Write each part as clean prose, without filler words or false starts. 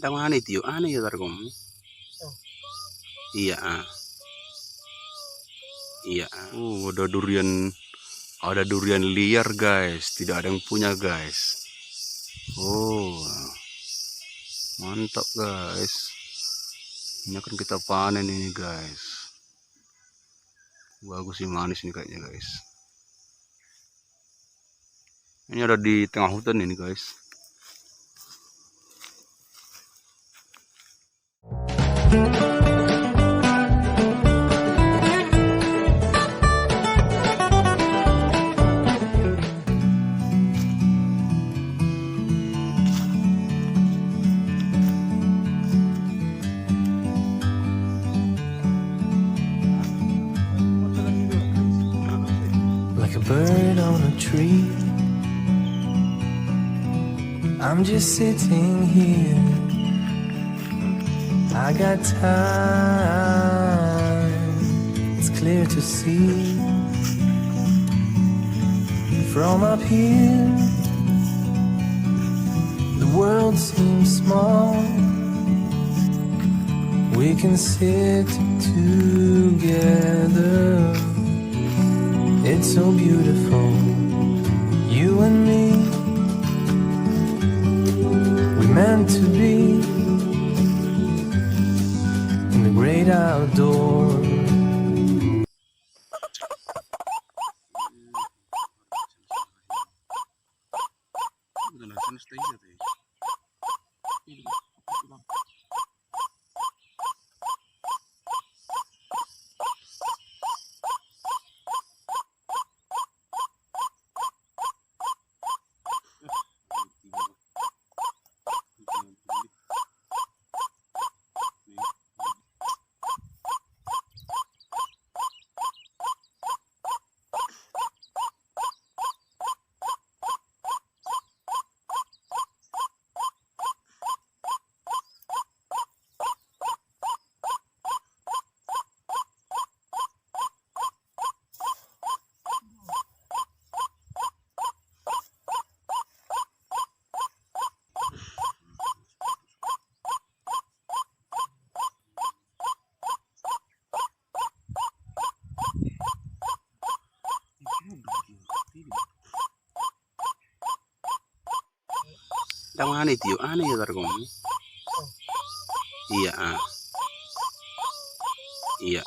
Đang aneh itu, aneh ya tarkom. Iya, iya. Ada durian liar guys, tidak ada yang punya guys. Oh, mantap guys. Ini akan kita panen ini guys. Bagus sih, manis nih kayaknya guys. Ini ada di tengah hutan ini guys. Like a bird on a tree, I'm just sitting here. I got time, it's clear to see. From up here, the world seems small. We can sit together. It's so beautiful, you and me. We meant to be in the great outdoors. Đang aneh itu, aneh ya tarkom. Iya, iya.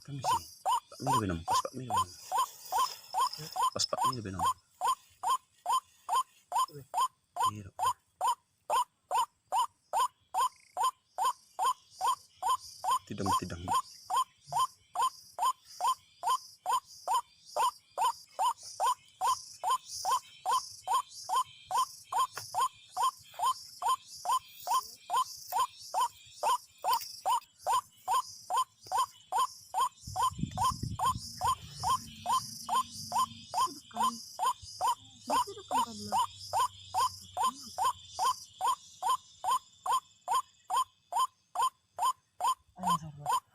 Kami sih, Pak Mil benam, pas Pak Mil benam. Pas Pak Mil benam. Iya. Tidang.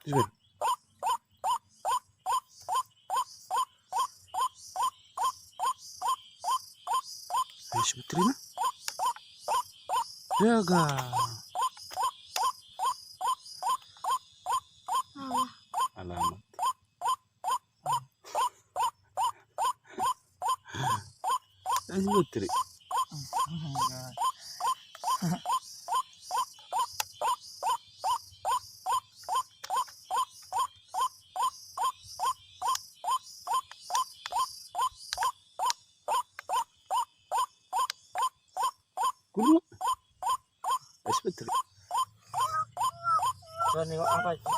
Terus ayo sebetulnya. Jaga. Alamat. Ayo sebetulnya. Kudu. Ayo sebetulnya. Nengok apa itu?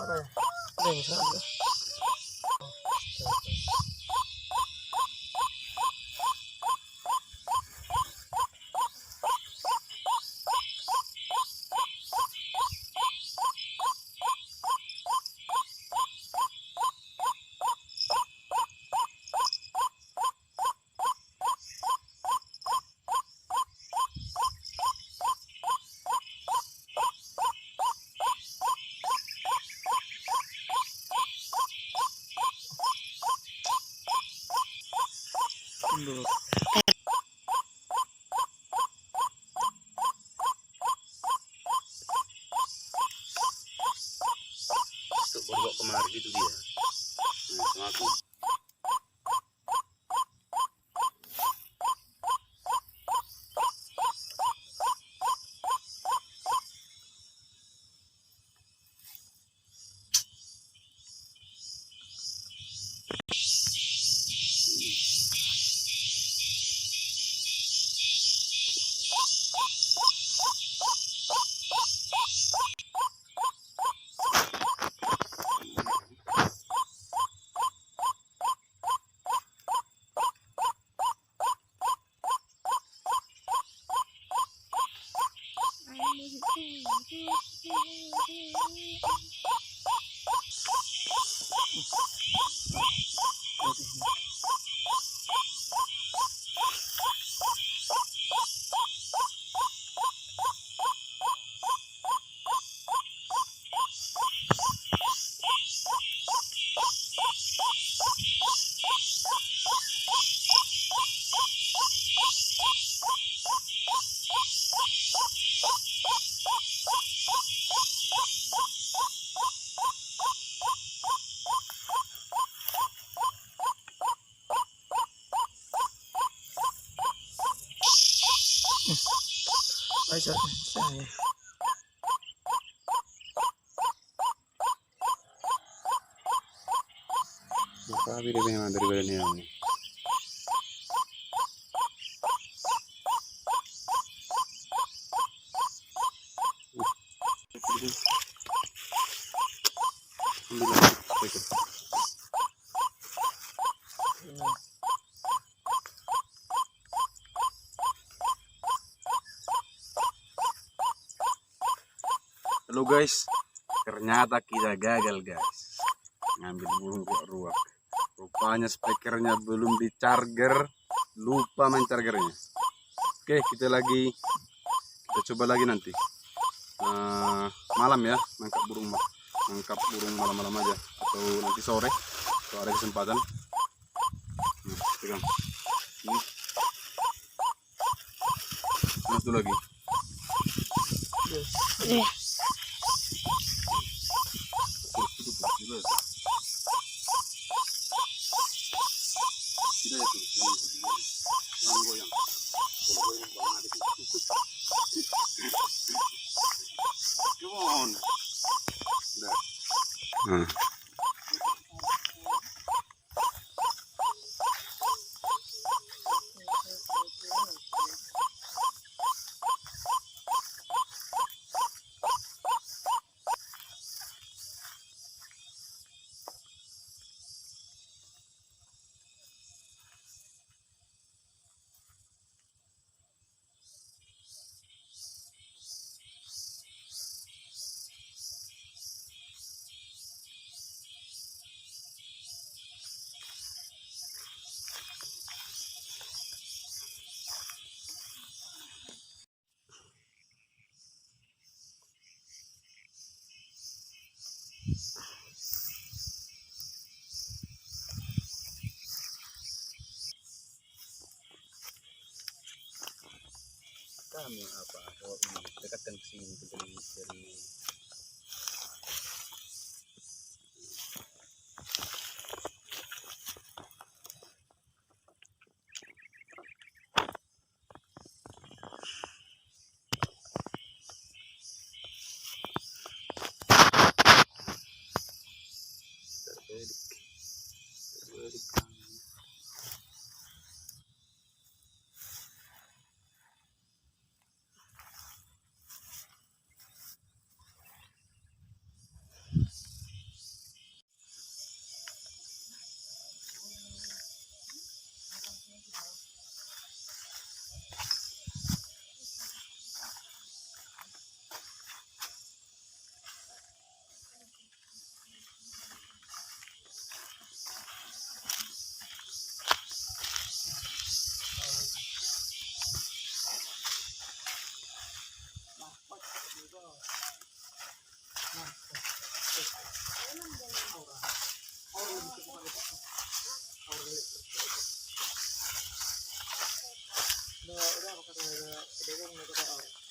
Untuk bawa kemari itu dia. Nah, sama aku. Saya. Sabi dia memang dari badan ini. Halo guys, ternyata kita gagal guys ngambil burung ruak-ruak. Rupanya speakernya belum di charger, lupa main chargernya. Oke, kita coba lagi nanti malam ya, nangkap burung malam-malam aja, atau nanti sore kalau ada kesempatan. Pegang ini, satu lagi. Come on. Nah. Kamu apa? Oh, ini dekatkan ke sini dari pedeweng itu kayak orang.